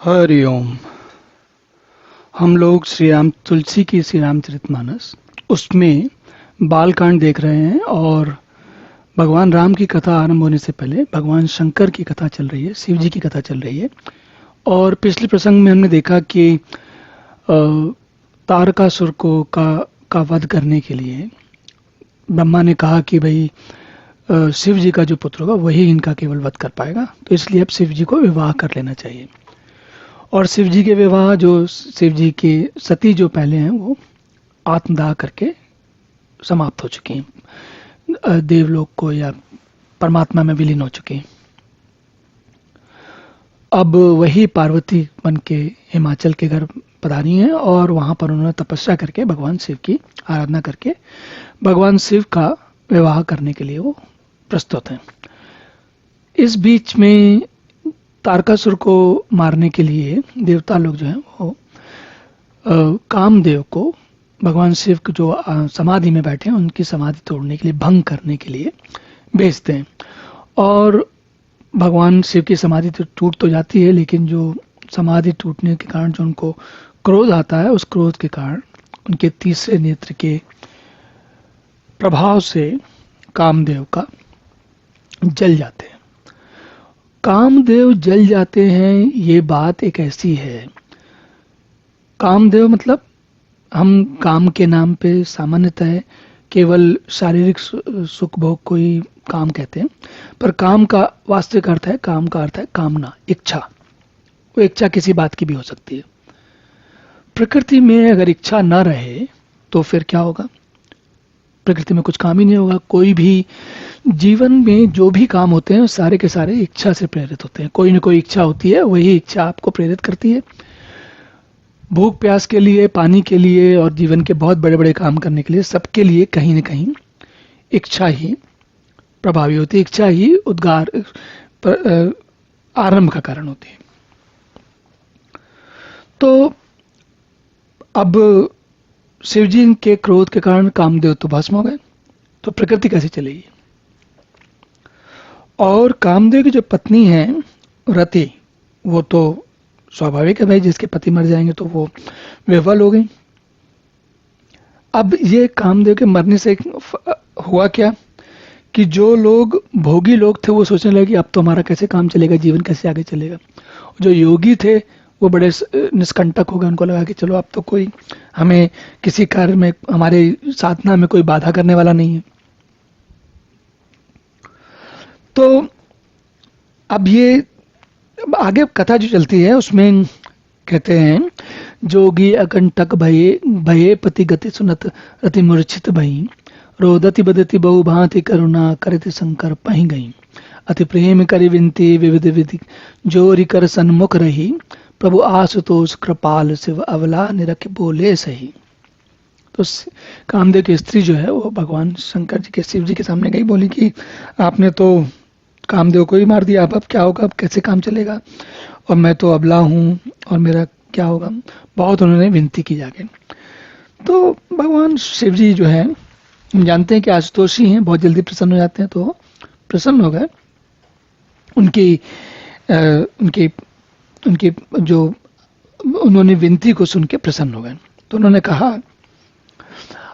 हरि ओम। हम लोग श्री राम तुलसी की श्री रामचरितमानस उसमें बालकांड देख रहे हैं और भगवान राम की कथा आरंभ होने से पहले भगवान शंकर की कथा चल रही है, शिव जी की कथा चल रही है। और पिछले प्रसंग में हमने देखा कि तारकासुर को का वध करने के लिए ब्रह्मा ने कहा कि भाई शिव जी का जो पुत्र होगा वही इनका केवल वध कर पाएगा, तो इसलिए अब शिव जी को विवाह कर लेना चाहिए। और शिव जी के विवाह, जो शिव जी के सती जो पहले हैं वो आत्मदाह करके समाप्त हो चुकी हैं, देवलोक को या परमात्मा में विलीन हो चुकी हैं। अब वही पार्वती बन के हिमाचल के घर पधारी हैं और वहां पर उन्होंने तपस्या करके भगवान शिव की आराधना करके भगवान शिव का विवाह करने के लिए वो प्रस्तुत हैं। इस बीच में तारकासुर को मारने के लिए देवता लोग जो हैं वो कामदेव को भगवान शिव के जो समाधि में बैठे हैं उनकी समाधि तोड़ने के लिए, भंग करने के लिए भेजते हैं। और भगवान शिव की समाधि तो टूट तो जाती है, लेकिन जो समाधि टूटने के कारण जो उनको क्रोध आता है, उस क्रोध के कारण उनके तीसरे नेत्र के प्रभाव से कामदेव का जल जाते हैं। कामदेव जल जाते हैं, ये बात एक ऐसी है। कामदेव मतलब हम काम के नाम पे सामान्यतः केवल शारीरिक सुख भोग को ही काम कहते हैं, पर काम का वास्तविक अर्थ है, काम का अर्थ है कामना, इच्छा। वो इच्छा किसी बात की भी हो सकती है। प्रकृति में अगर इच्छा न रहे तो फिर क्या होगा? प्रकृति में कुछ काम ही नहीं होगा। कोई भी जीवन में जो भी काम होते हैं सारे के सारे इच्छा से प्रेरित होते हैं। कोई ना कोई इच्छा होती है, वही इच्छा आपको प्रेरित करती है भूख प्यास के लिए, पानी के लिए और जीवन के बहुत बड़े बड़े काम करने के लिए। सबके लिए कहीं ना कहीं इच्छा ही प्रभावी होती है, इच्छा ही उद्गार आरंभ का कारण होती है। तो अब शिवजी के क्रोध के कारण कामदेव तो भस्म हो गए, तो प्रकृति कैसे चलेगी? और कामदेव की जो पत्नी है रति, वो तो स्वाभाविक है भाई, जिसके पति मर जाएंगे तो वो विह्वल हो गई। अब ये कामदेव के मरने से हुआ क्या कि जो लोग भोगी लोग थे वो सोचने लगे कि अब तो हमारा कैसे काम चलेगा, जीवन कैसे आगे चलेगा। जो योगी थे वो बड़े निष्कंटक हो गए, उनको लगा कि चलो अब तो कोई हमें किसी कार्य में, हमारे साधना में कोई बाधा करने वाला नहीं है। तो अब ये आगे कथा जो चलती है उसमें कहते हैं, जोगी अकंटक भये भये पति गति सुनत रति मूर्छित भई, रोदति बदति बहु भांति करुणा करति शंकर पहि गई, अति प्रेम करि विनती विविध विधि जोरि कर सन्मुख रही, प्रभु आशुतोष कृपाल शिव अवला निरख बोले सही। तो कामदेव की स्त्री जो है वो भगवान शंकर जी के, शिव जी के सामने गई, बोली कि आपने तो कामदेव को ही मार दिया, अब क्या होगा, अब कैसे काम चलेगा, और मैं तो अबला हूँ और मेरा क्या होगा। बहुत उन्होंने विनती की जाके। तो भगवान शिव जी जो है, हम जानते हैं कि आशुतोषी हैं, बहुत जल्दी प्रसन्न हो जाते हैं, तो प्रसन्न हो गए। उनकी जो उन्होंने विनती को सुन के प्रसन्न हो गए। तो उन्होंने कहा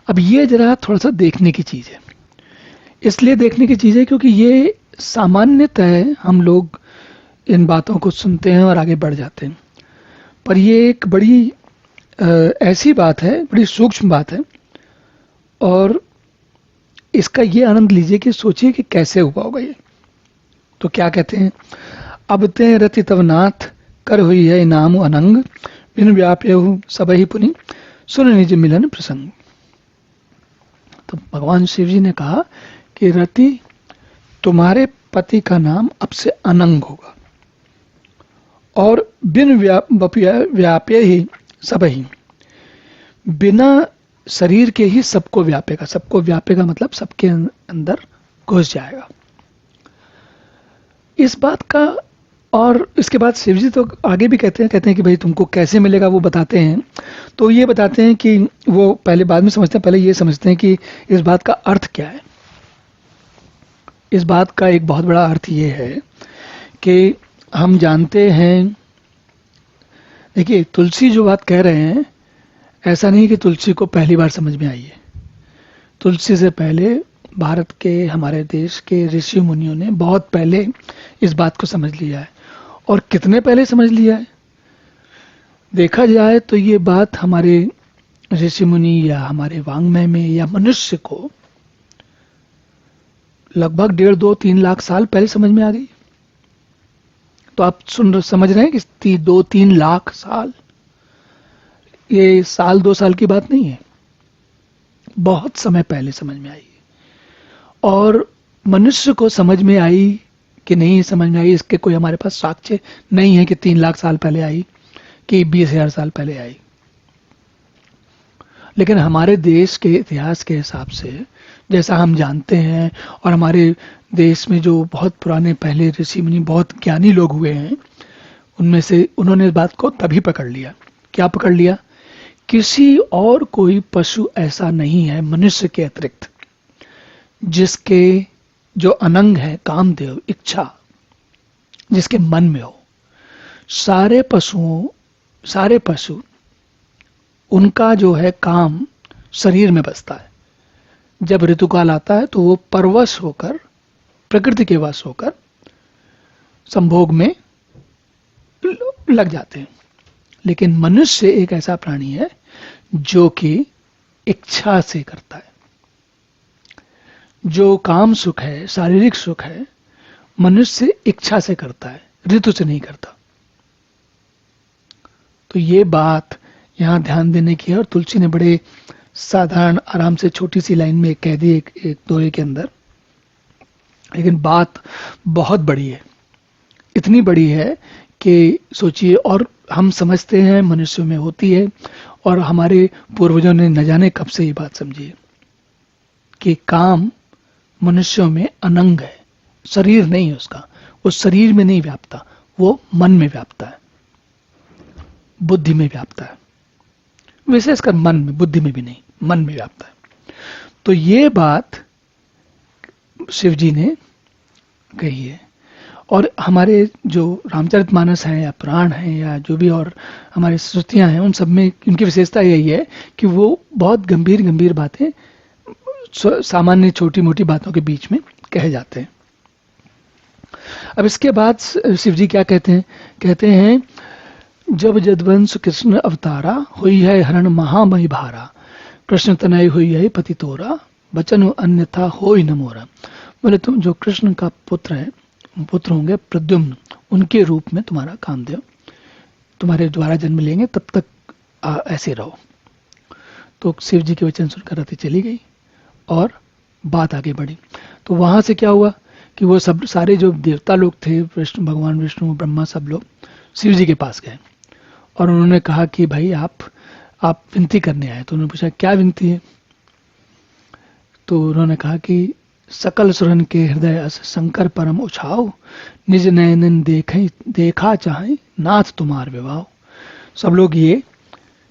अब ये जरा थोड़ा सा देखने की चीज है। इसलिए देखने की चीज है क्योंकि ये सामान्यतः हम लोग इन बातों को सुनते हैं और आगे बढ़ जाते हैं, पर ये एक बड़ी ऐसी बात है, बड़ी सूक्ष्म बात है, और इसका ये आनंद लीजिए कि सोचिए कि कैसे हुआ होगा ये। तो क्या कहते हैं, अब ते रति तव नाथ कर हुई है इनाम अनंग, बिन व्याप्य सबही पुनि सुन निज मिलन प्रसंग। तो भगवान शिव जी ने कहा कि रति, तुम्हारे पति का नाम अब से अनंग होगा, और बिन व्याप्य ही सबही, बिना शरीर के ही सबको व्यापेगा। सबको व्यापेगा मतलब सबके अंदर घुस जाएगा। इस बात का, और इसके बाद शिव जी तो आगे भी कहते हैं कि भाई तुमको कैसे मिलेगा वो बताते हैं। तो ये बताते हैं कि वो पहले, बाद में समझते हैं, पहले ये समझते हैं कि इस बात का अर्थ क्या है। इस बात का एक बहुत बड़ा अर्थ ये है कि हम जानते हैं देखिए, तुलसी जो बात कह रहे हैं, ऐसा नहीं कि तुलसी को पहली बार समझ में आई है। तुलसी से पहले भारत के, हमारे देश के ऋषि मुनियों ने बहुत पहले इस बात को समझ लिया है। और कितने पहले समझ लिया है? देखा जाए तो ये बात हमारे ऋषि मुनि या हमारे वाङ्मय में या मनुष्य को लगभग 1.5-2-3 लाख साल पहले समझ में आ गई। तो आप समझ रहे हैं कि 2-3 लाख साल, ये साल 2 साल की बात नहीं है, बहुत समय पहले समझ में आई। और मनुष्य को समझ में आई कि नहीं समझ में आई, इसके कोई हमारे पास साक्ष्य नहीं है कि 3 लाख साल पहले आई, कि 20,000 साल पहले आई। लेकिन हमारे देश के इतिहास के हिसाब से, जैसा हम जानते हैं, और हमारे देश में जो बहुत पुराने पहले ऋषि मुनि, बहुत ज्ञानी लोग हुए हैं, उनमें से उन्होंने इस बात को तभी पकड़ लिया। क्या पकड़ लिया? किसी और कोई पशु ऐसा नहीं है मनुष्य के अतिरिक्त जिसके जो अनंग है, कामदेव, इच्छा, जिसके मन में हो। सारे पशु उनका जो है काम शरीर में बसता है। जब ऋतुकाल आता है तो वो परवश होकर, प्रकृति के वश होकर संभोग में लग जाते हैं। लेकिन मनुष्य एक ऐसा प्राणी है जो कि इच्छा से करता है। जो काम सुख है, शारीरिक सुख है, मनुष्य इच्छा से करता है, ऋतु से नहीं करता। तो ये बात यहां ध्यान देने की है। और तुलसी ने बड़े साधारण, आराम से छोटी सी लाइन में कह दी, एक दोहे के अंदर। लेकिन बात बहुत बड़ी है, इतनी बड़ी है कि सोचिए। और हम समझते हैं मनुष्यों में होती है, और हमारे पूर्वजों ने न जाने कब से ये बात समझी है कि काम मनुष्यों में अनंग है, शरीर नहीं है उसका। वो शरीर में नहीं व्यापता, वो मन में व्यापता है, बुद्धि में व्यापता है। विशेषकर मन में, बुद्धि में भी नहीं, मन में व्यापता है। तो ये बात शिव जी ने कही है। और हमारे जो रामचरितमानस हैं या पुराण हैं या जो भी और हमारी श्रुतियां हैं, उन सब में इनकी विशेषता यही है कि वो बहुत गंभीर गंभीर बातें सामान्य छोटी मोटी बातों के बीच में कहे जाते हैं। अब इसके बाद शिव जी क्या कहते हैं? कहते हैं, जब जदवंश कृष्ण अवतारा, हुई है हरण महामय भारा, कृष्ण तनय हुई है पति तोरा, बचन अन्यथा होई न मोरा। बोले, तुम जो कृष्ण का पुत्र है, पुत्र होंगे प्रद्युम्न, उनके रूप में तुम्हारा कामदेव तुम्हारे द्वारा जन्म लेंगे, तब तक ऐसे रहो। तो शिव जी के वचन सुनकर रति चली गई और बात आगे बढ़ी। तो वहां से क्या हुआ कि वो सब सारे जो देवता लोग थे, विष्णु, भगवान विष्णु, ब्रह्मा, सब लोग शिव जी के पास गए और उन्होंने कहा कि भाई आप विनती करने आए। तो उन्होंने पूछा, क्या विनती है? तो उन्होंने कहा कि सकल सुरन के हृदय अस शंकर परम उछाओ, निज नयनन देखा चाहे नाथ तुम्हार विवाह। सब लोग ये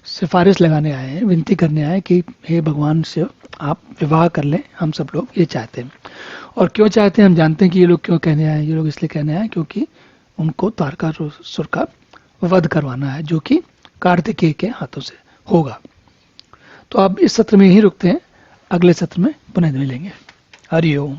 सिफारिश लगाने आए हैं, विनती करने आए कि हे भगवान शिव, आप विवाह कर लें, हम सब लोग ये चाहते हैं। और क्यों चाहते हैं हम जानते हैं कि ये लोग क्यों कहने आए। ये लोग इसलिए कहने आए क्योंकि उनको तारकासुर का वध करवाना है, जो कि कार्तिकेय के हाथों से होगा। तो अब इस सत्र में यही रुकते हैं, अगले सत्र में पुनः मिलेंगे। हरि ओम।